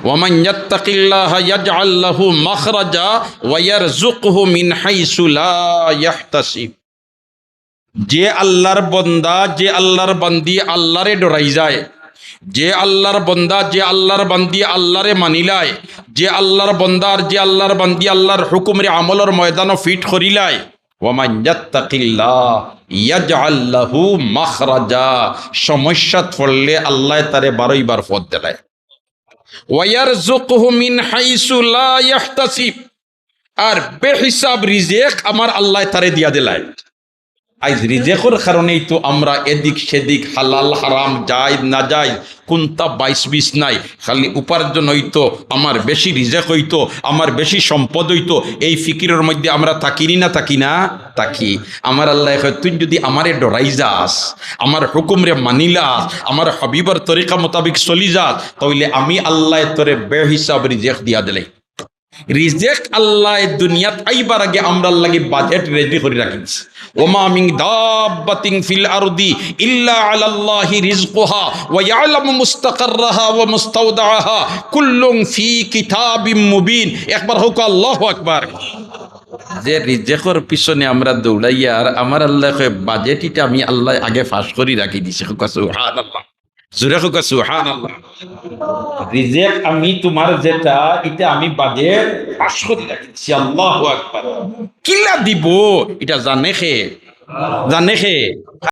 ওয়ামান ইয়াত্তাকিল্লাহা ইয়াজআল লাহু মাখরাজা ওয়া ইয়ারযুকহু মিন হাইসু লা ইয়াহতাসিব। যে আল্লাহর বান্দা, যে আল্লাহর বান্দি আল্লাহরে ডরাই যায়, যে আল্লাহর বান্দা, যে আল্লাহর বান্দি আল্লাহরে মানিলায়, যে আল্লাহর বান্দার, যে আল্লাহর বান্দি আল্লাহর হুকুমরে আমলের ময়দানও ফিট করিলায়, ওয়ামান ইয়াত্তাকিল্লাহ ইয়াজআল লাহু মাখরাজা, সমস্যাত পড়লে আল্লাহ তারে 12 বার পথ দেয়। ওয়া ইয়ারযুকহু মিন হাইসু লা ইয়াহতাসিব, আর বেহিসাব রিজিক আমার আল্লাহ তারে দিয়া দিলায়। আজ রিজেকের কারণেই তো আমরা এদিক সেদিক হালাল হারাম জায়েজ না জায়েজ কোনটা 22-20 নাই, খালি উপার্জন হইতো, আমার বেশি রিজেক হইতো, আমার বেশি সম্পদ হইতো, এই ফিকিরের মধ্যে আমরা থাকিনি না থাকি না থাকি। আমার আল্লাহ কয় তুই যদি আমারে ডরাই যাস, আমার হুকুমরে মানিলাস, আমার হাবিবার তরিকা মোতাবিক চলি যাস, তাহলে আমি আল্লাহ তোরে বেহিসাব রিজেক দিয়া দিলাই। রিজেক আল্লাহ দুনিয়াত আইবার আগে আমরা লাগি বাজেট রেডি করে রাখিস। ওমা মিন দাব্বাতিন ফিল আরদি ইল্লা আলাল্লাহি রিজকুহা ওয়া ইয়ালামু মুস্তাকাররাহা ওয়া মুস্তাওদাআহা কুল্লুন ফি কিতাবিম মুবিন। একবার হোক আল্লাহু আকবার। যে রিজেকের পিছনে আমরা দৌড়াইয়া, আর আমার আল্লাহ কয় বাজেটটা আমি আল্লাহ আগে ফাঁস করে রাখি দিছি। সুবহানাল্লাহ, জোরে হোক সুবহানাল্লাহ। রিজেক আমি তোমার যেটা, এটা আমি বাজেট ফাঁস করে রাখছি। আল্লাহু আকবার। কিলা দিব এটা জানে খে, জানে খে।